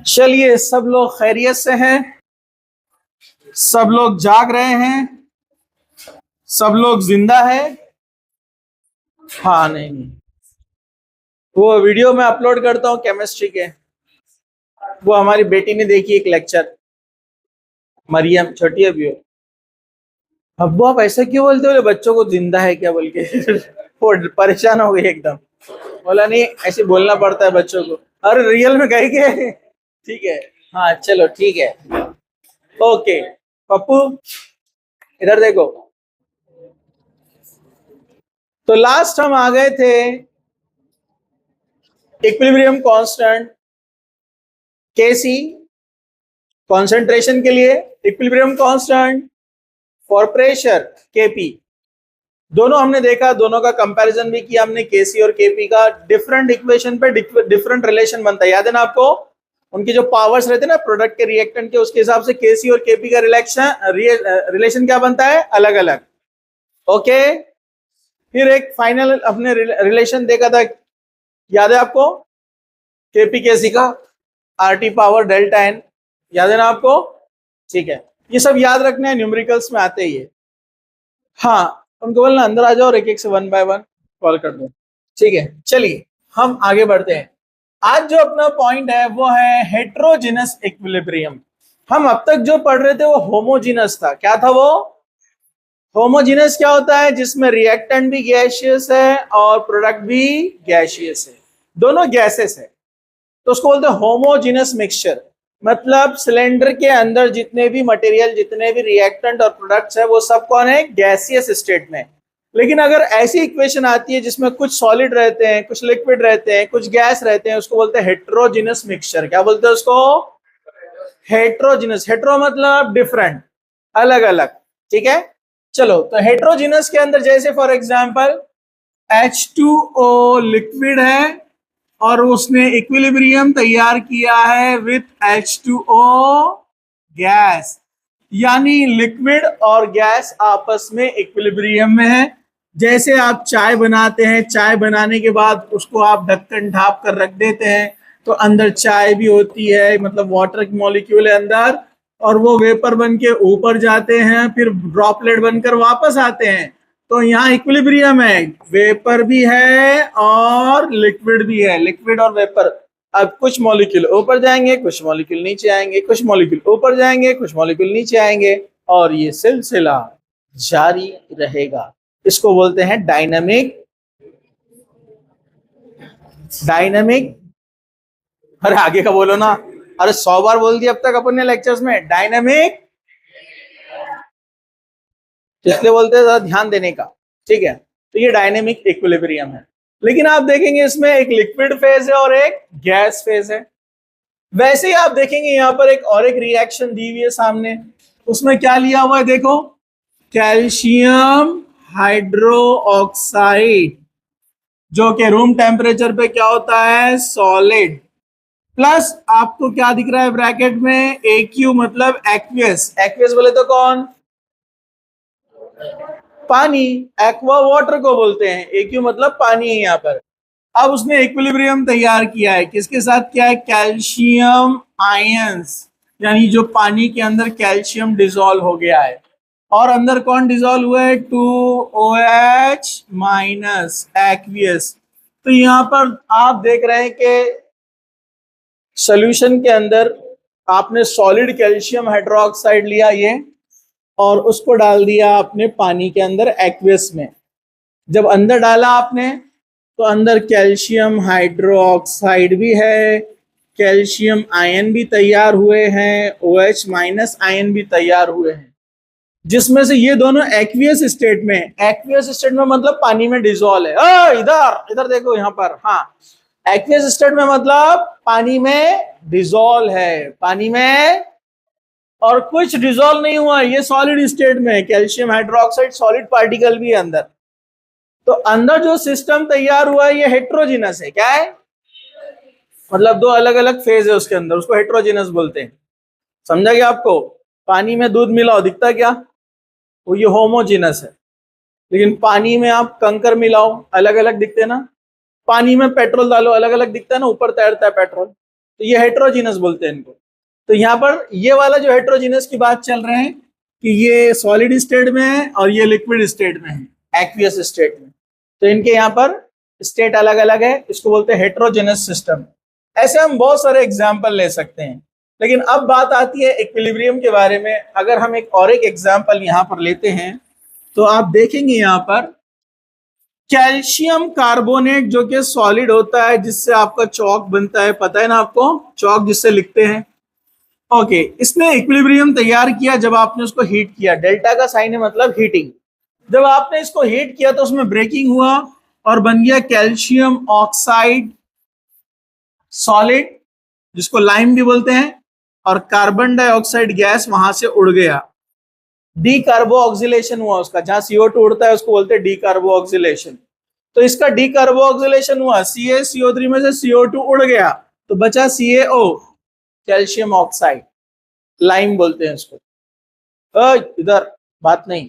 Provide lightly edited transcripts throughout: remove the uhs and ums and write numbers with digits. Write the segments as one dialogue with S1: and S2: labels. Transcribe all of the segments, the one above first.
S1: चलिए, सब लोग खैरियत से हैं, सब लोग जाग रहे हैं, सब लोग जिंदा है। हाँ, नहीं, वो वीडियो मैं अपलोड करता हूँ केमिस्ट्री के, वो हमारी बेटी ने देखी एक लेक्चर, मरियम, छोटी अभी हो। अब्बू आप ऐसा क्यों बोलते हो, बोले बच्चों को जिंदा है क्या बोल के वो परेशान हो गई एकदम। बोला नहीं, ऐसे बोलना पड़ता है बच्चों को। अरे रियल में गई के ठीक है। हाँ चलो ठीक है, ओके। पप्पू इधर देखो। तो लास्ट हम आ गए थे इक्विलिब्रियम कांस्टेंट केसी, कंसंट्रेशन के लिए equilibrium constant for pressure KP. दोनों हमने देखा, दोनों का कंपैरिजन भी किया हमने, केसी और केपी का। डिफरेंट इक्वेशन पे डिफरेंट रिलेशन बनता है, याद है ना आपको? उनके जो पावर्स रहते हैं ना प्रोडक्ट के रिएक्टेंट के, उसके हिसाब से केसी और केपी का रिलेशन क्या बनता है, अलग अलग। ओके, फिर एक फाइनल अपने रिलेशन देखा था, याद है आपको? केपी केसी का आरटी पावर डेल्टा एन, याद है ना आपको? ठीक है, ये सब याद रखना है, न्यूमेरिकल्स में आते ही है। हाँ, उनको बोलना अंदर आ जाओ और एक एक से वन बाय वन कॉल कर दो। ठीक है, चलिए हम आगे बढ़ते हैं। आज जो अपना पॉइंट है वो है हेट्रोजिनस इक्विलिब्रियम। हम अब तक जो पढ़ रहे थे वो होमोजीनस था। क्या था वो? होमोजीनस क्या होता है? जिसमें रिएक्टेंट भी गैसियस है और प्रोडक्ट भी गैसियस है, दोनों गैसेस है, तो उसको बोलते हैं होमोजीनस मिक्सचर। मतलब सिलेंडर के अंदर जितने भी मटेरियल, जितने भी रिएक्टेंट और प्रोडक्ट्स है, वो सब कौन है? गैसियस स्टेट में। लेकिन अगर ऐसी इक्वेशन आती है जिसमें कुछ सॉलिड रहते हैं, कुछ लिक्विड रहते हैं, कुछ गैस रहते हैं, उसको बोलते हैं हेट्रोजीनस मिक्सचर। क्या बोलते हैं उसको? हेट्रोजीनस। हेट्रो मतलब डिफरेंट, अलग अलग। ठीक है, चलो तो हेट्रोजीनस के अंदर जैसे फॉर एग्जांपल H2O लिक्विड है और उसने इक्विलिब्रियम तैयार किया है विथ H2O गैस, यानी लिक्विड और गैस आपस में इक्विलिब्रियम में है। जैसे आप चाय बनाते हैं, चाय बनाने के बाद उसको आप ढक्कन ढाप कर रख देते हैं, तो अंदर चाय भी होती है, मतलब वाटर की मॉलिक्यूल है अंदर, और वो वेपर बन के ऊपर जाते हैं, फिर ड्रॉपलेट बनकर वापस आते हैं। तो यहाँ इक्विलिब्रियम है, वेपर भी है और लिक्विड भी है, लिक्विड और वेपर। अब कुछ मॉलिक्यूल ऊपर जाएंगे, कुछ मॉलिक्यूल नीचे आएंगे, कुछ मॉलिक्यूल ऊपर जाएंगे, कुछ मॉलिक्यूल नीचे आएंगे, और ये सिलसिला जारी रहेगा। इसको बोलते हैं डायनामिक। डायनामिक, अरे आगे का बोलो ना, अरे 100 बार बोल दिया अब तक अपन ने लेक्चर्स में डायनामिक, इसलिए बोलते हैं ध्यान देने का। ठीक है, तो ये डायनेमिक इक्विलिब्रियम है। लेकिन आप देखेंगे इसमें एक लिक्विड फेज है और एक गैस फेज है। वैसे ही आप देखेंगे यहाँ पर एक और एक रिएक्शन दी हुई है सामने, उसमें क्या लिया हुआ है देखो, कैल्शियम हाइड्रोक्साइड, जो कि रूम टेम्परेचर पे क्या होता है, सॉलिड। प्लस आपको क्या दिख रहा है ब्रैकेट में, AQ मतलब एक्वियस। एक्वियस बोले तो कौन? पानी, एक्वा वाटर को बोलते हैं। AQ मतलब पानी है यहाँ पर। अब उसने इक्विलिब्रियम तैयार किया है, किसके साथ किया है? कैल्शियम आयंस, यानी जो पानी के अंदर कैल्शियम डिसॉल्व हो गया है, और अंदर कौन डिसॉल्व हुआ है? 2OH minus, aqueous. तो यहाँ पर आप देख रहे हैं कि सॉल्यूशन के अंदर आपने सॉलिड कैल्शियम हाइड्रोक्साइड लिया ये, और उसको डाल दिया आपने पानी के अंदर एक्वियस में। जब अंदर डाला आपने तो अंदर कैल्शियम हाइड्रोक्साइड भी है, कैल्शियम आयन भी तैयार हुए हैं, OH माइनस आयन भी तैयार हुए हैं, जिसमें से ये दोनों एक्वियस स्टेट में। एक्वियस स्टेट में मतलब पानी में डिसॉल्व है। इधर इधर देखो यहाँ पर, हाँ, एक्वियस स्टेट में मतलब पानी में डिसॉल्व है, पानी में, और कुछ डिसॉल्व नहीं हुआ, ये सॉलिड स्टेट में। कैल्शियम हाइड्रोक्साइड सॉलिड पार्टिकल भी है अंदर। तो अंदर जो सिस्टम तैयार हुआ है ये हेट्रोजीनस है। क्या है? मतलब दो अलग अलग फेज है उसके अंदर, उसको हेट्रोजीनस बोलते हैं। समझा गया आपको? पानी में दूध मिलाओ, दिखता क्या? वो ये होमोजीनस है। लेकिन पानी में आप कंकर मिलाओ, अलग अलग दिखते हैं ना। पानी में पेट्रोल डालो, अलग अलग दिखता है ना, ऊपर तैरता है पेट्रोल। तो ये हेट्रोजीनस बोलते हैं इनको। तो यहाँ पर ये वाला जो हेट्रोजीनस की बात चल रहे हैं कि ये सॉलिड स्टेट में है और ये लिक्विड स्टेट में है, एक्वियस स्टेट में। तो इनके यहाँ पर स्टेट अलग अलग है, इसको बोलते हैं हेट्रोजेनस सिस्टम। ऐसे हम बहुत सारे एग्जाम्पल ले सकते हैं, लेकिन अब बात आती है इक्विलिब्रियम के बारे में। अगर हम एक और एक एग्जाम्पल यहाँ पर लेते हैं तो आप देखेंगे यहाँ पर कैल्शियम कार्बोनेट जो कि सॉलिड होता है, जिससे आपका चौक बनता है, पता है ना आपको, चौक जिससे लिखते हैं। ओके, इसने इक्विलिब्रियम तैयार किया जब आपने उसको हीट किया। डेल्टा का साइन है मतलब हीटिंग। जब आपने इसको हीट किया तो उसमें ब्रेकिंग हुआ और बन गया कैल्शियम ऑक्साइड सॉलिड, जिसको लाइम भी बोलते हैं, और कार्बन डाइऑक्साइड गैस वहां से उड़ गया। डीकार्बोऑक्सिलेशन हुआ उसका, जहां CO2 उड़ता है उसको बोलते हैं डीकार्बोऑक्सिलेशन। तो इसका डीकार्बोऑक्सिलेशन हुआ, CaCO3 में से CO2 उड़ गया तो बचा CaO, कैल्शियम ऑक्साइड, लाइम बोलते हैं इसको। इधर बात नहीं।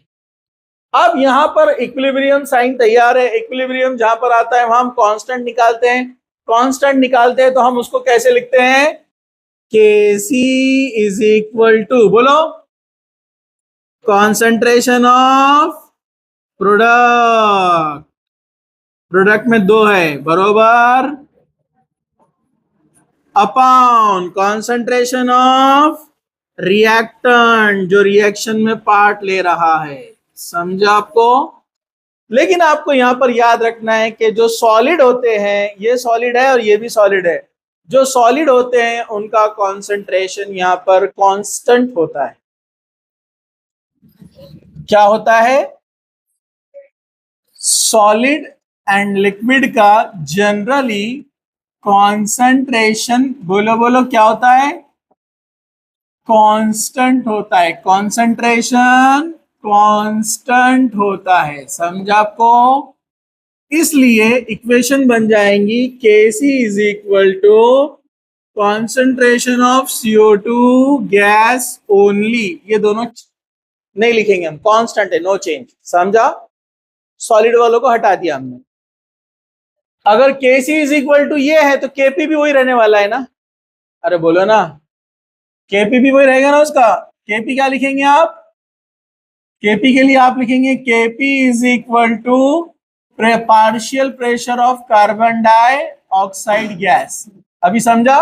S1: अब यहां पर इक्विलिब्रियम साइन तैयार है। इक्विलिब्रियम जहां पर आता है वहां हम कांस्टेंट निकालते हैं। कांस्टेंट निकालते हैं तो हम उसको कैसे लिखते हैं? Kc इज इक्वल टू, बोलो, कॉन्सेंट्रेशन ऑफ प्रोडक्ट। प्रोडक्ट में 2 है बरोबर, अपॉन कॉन्सेंट्रेशन ऑफ रिएक्टेंट जो रिएक्शन में पार्ट ले रहा है। समझा आपको? लेकिन आपको यहां पर याद रखना है कि जो सॉलिड होते हैं, ये सॉलिड है और ये भी सॉलिड है, जो सॉलिड होते हैं उनका कॉन्सेंट्रेशन यहां पर कांस्टेंट होता है। क्या होता है? सॉलिड एंड लिक्विड का जनरली कॉन्सेंट्रेशन, बोलो बोलो, क्या होता है? कांस्टेंट होता है। कॉन्सेंट्रेशन कांस्टेंट होता है। समझा आपको? इसलिए इक्वेशन बन जाएंगी Kc is equal to concentration of CO2 gas only. ये दोनों नहीं लिखेंगे हम, कांस्टेंट है, नो चेंज। समझा? सॉलिड वालों को हटा दिया हमने। अगर Kc इज इक्वल टू ये है तो Kp भी वही रहने वाला है ना। अरे बोलो ना, Kp भी वही रहेगा ना उसका। Kp क्या लिखेंगे आप? Kp के लिए आप लिखेंगे Kp is equal to partial pressure of carbon dioxide gas. अभी समझा?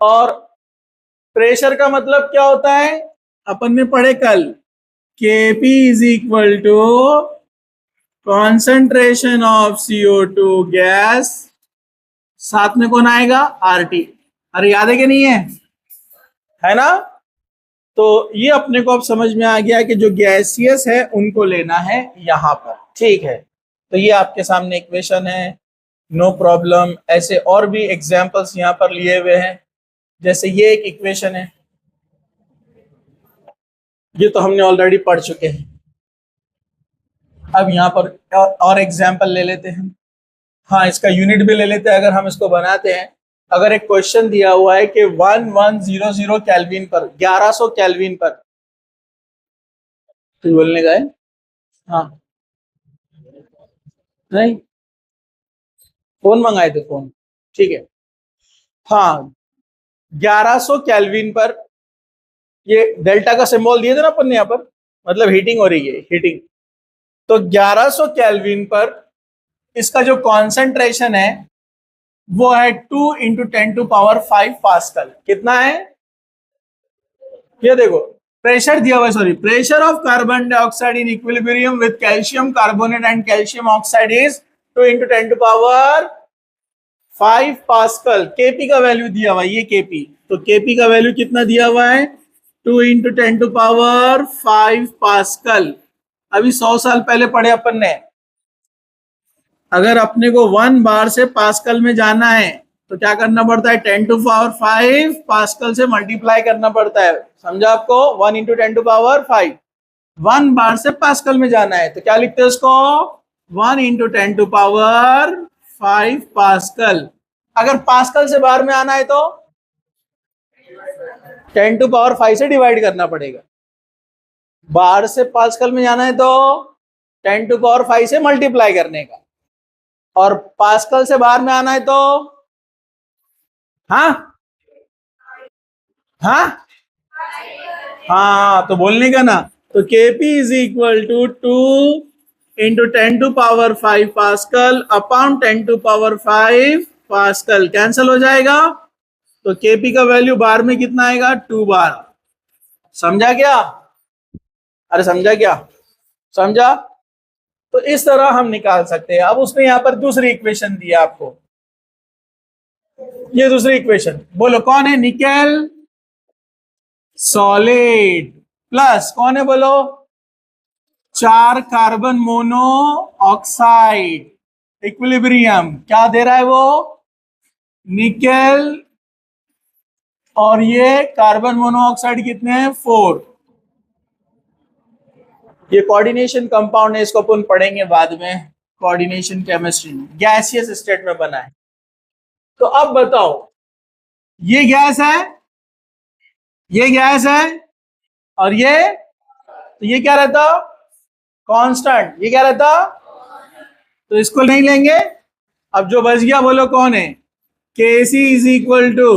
S1: और प्रेशर का मतलब क्या होता है? अपन ने पढ़े कल, Kp is equal to concentration of CO2 gas, साथ में कौन आएगा? RT। अरे याद है कि नहीं है ना? तो ये अपने को अब समझ में आ गया कि जो गैसियस है उनको लेना है यहां पर। ठीक है, तो ये आपके सामने इक्वेशन है, नो प्रॉब्लम। ऐसे और भी एग्जांपल्स यहां पर लिए हुए हैं, जैसे ये एक इक्वेशन है, ये तो हमने ऑलरेडी पढ़ चुके हैं। अब यहां पर और एग्जांपल ले लेते हैं। हाँ, इसका यूनिट भी ले लेते हैं। अगर हम इसको बनाते हैं, अगर एक क्वेश्चन दिया हुआ है कि 1100 केल्विन पर, 1100 केल्विन पर, तो बोलने का है हाँ, नहीं, फोन मंगाए थे, फोन, ठीक है। हाँ, 1100 केल्विन पर, ये डेल्टा का सिंबल दिए थे ना अपन ने यहाँ पर, मतलब हीटिंग हो रही है, हीटिंग। तो 1100 केल्विन पर इसका जो कॉन्सेंट्रेशन है वो है 2 इंटू 10⁵ पास्कल। कितना है? ये देखो, प्रेशर दिया हुआ है, sorry, pressure of carbon dioxide in equilibrium with calcium carbonate and calcium oxide is 2 into 10⁵ pascal. Kp का वैल्यू दिया हुआ है, ये Kp, तो Kp का वैल्यू कितना दिया हुआ है? 2 इंटू 10⁵ पास्कल। अभी 100 साल पहले पढ़े अपन ने। अगर अपने को 1 बार से पास्कल में जाना है तो क्या करना पड़ता है? 10⁵ पास्कल से मल्टीप्लाई करना पड़ता है। समझा आपको? 1 इंटू 10⁵ 1 बार से पास्कल में जाना है तो क्या लिखते हैं उसको? 1 इंटू 10⁵ पास्कल। अगर पास्कल से बाहर में आना है तो 10⁵ से डिवाइड करना पड़ेगा। बाहर से पास्कल में जाना है तो 10⁵ से मल्टीप्लाई करने का, और पास्कल से बाहर में आना है तो हाँ हाँ हाँ, तो बोलने का ना, तो Kp is equal to 2 × 10⁵ pascal upon 10⁵ pascal, cancel हो जाएगा। तो Kp का वैल्यू बार में कितना आएगा, 2 बार। समझा क्या? अरे समझा क्या? समझा? तो इस तरह हम निकाल सकते हैं। अब उसने यहां पर दूसरी इक्वेशन दी आपको, ये दूसरी इक्वेशन बोलो कौन है, निकेल सॉलिड प्लस कौन है बोलो, 4 कार्बन मोनो ऑक्साइड इक्विलिब्रियम, क्या दे रहा है वो, निकेल, और ये कार्बन मोनोऑक्साइड कितने हैं, 4। ये कोऑर्डिनेशन कंपाउंड है, इसको अपन पढ़ेंगे बाद में, कोऑर्डिनेशन केमिस्ट्री में, गैसियस स्टेट में बना है। तो अब बताओ, ये गैस है, ये गैस है, और ये, तो ये क्या रहता, कांस्टेंट, ये क्या रहता, तो इसको नहीं लेंगे। अब जो बच गया बोलो कौन है, Kc is equal to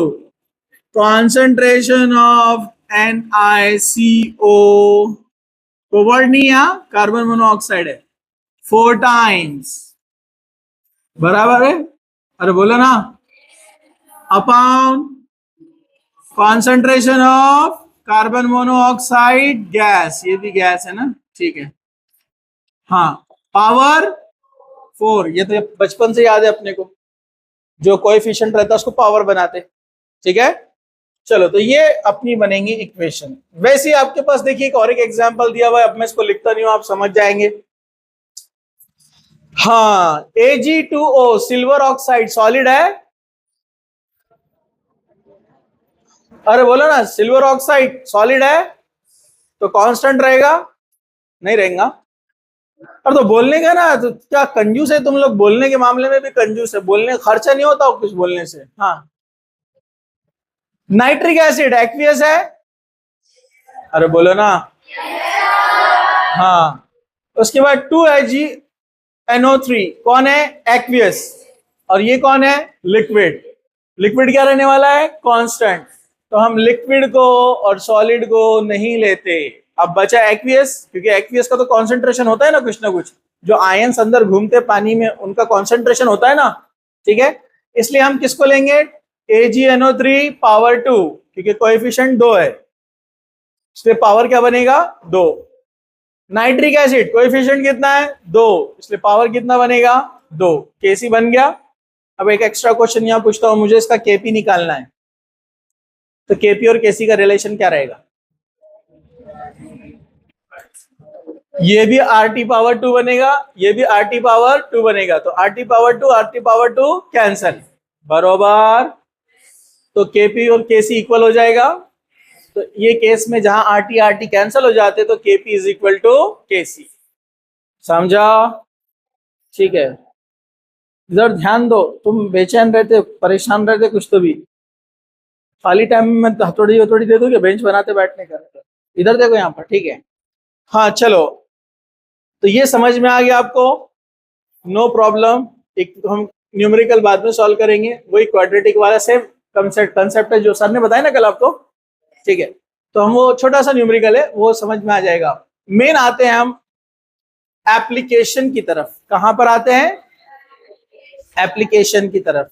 S1: concentration of NiCO, cobalt नहीं है, कार्बन मोनोऑक्साइड है, 4 टाइम्स, बराबर है, अरे बोलो ना, upon concentration of carbon monoxide gas, ये भी गैस है ना, ठीक है, हाँ, पावर 4, ये तो बचपन से याद है अपने को, जो कोएफिशिएंट रहता है उसको पावर बनाते, ठीक है। चलो, तो ये अपनी बनेंगी इक्वेशन। वैसे ही आपके पास देखिए एक और एक एग्जांपल दिया हुआ है, अब मैं इसको लिखता नहीं हूं, आप समझ जाएंगे। हाँ, Ag2O सिल्वर ऑक्साइड सॉलिड है, अरे बोलो ना, सिल्वर ऑक्साइड सॉलिड है, तो कांस्टेंट रहेगा, नहीं रहेगा। और तो बोलने का ना, तो क्या कंजूस है तुम लोग, बोलने के मामले में भी कंजूस है, बोलने का खर्चा नहीं होता कुछ बोलने से। हाँ, नाइट्रिक एसिड एक्वियस है, अरे बोलो ना, हाँ, उसके बाद 2AgNO3 कौन है, एक्वियस, और ये कौन है, लिक्विड। लिक्विड क्या रहने वाला है, कांस्टेंट, तो हम लिक्विड को और सॉलिड को नहीं लेते। अब बचा एक्वियस, क्योंकि एक्वियस का तो कॉन्सेंट्रेशन होता है ना कुछ, जो आयंस अंदर घूमते पानी में उनका कॉन्सेंट्रेशन होता है ना, ठीक है, इसलिए हम किसको लेंगे, AgNO3 पावर 2, क्योंकि कोएफिशिएंट 2 है, इसलिए पावर क्या बनेगा, 2। नाइट्रिक एसिड कोएफिशिएंट कितना है, 2, इसलिए पावर कितना बनेगा, 2। Kc बन गया। अब एक एक्स्ट्रा क्वेश्चन यहां पूछता हूं, मुझे इसका Kp निकालना है, तो Kp और Kc का रिलेशन क्या रहेगा, ये भी RT पावर 2 बनेगा, ये भी RT पावर 2 बनेगा, तो RT power 2 RT power 2 cancel, बरोबर, तो Kp और Kc इक्वल हो जाएगा। तो ये केस में जहां RT कैंसिल हो जाते, तो Kp is equal to Kc, समझा, ठीक है। इधर ध्यान दो, तुम बेचैन रहते, परेशान रहते कुछ तो भी, खाली टाइम में हथौड़ी हथौड़ी दे दोगे, बेंच बनाते बैठने का, इधर देखो यहाँ पर, ठीक है। हाँ चलो, तो ये समझ में आ गया आपको, नो प्रॉब्लम। एक हम न्यूमेरिकल बाद में सॉल्व करेंगे, वही क्वाड्रेटिक वाला सेम कंसेप्ट है जो सर ने बताया ना कल आपको, ठीक है। तो हम वो छोटा सा न्यूमेरिकल है, वो समझ में आ जाएगा। मेन आते हैं हम एप्लीकेशन की तरफ, कहां पर आते हैं, एप्लीकेशन की तरफ।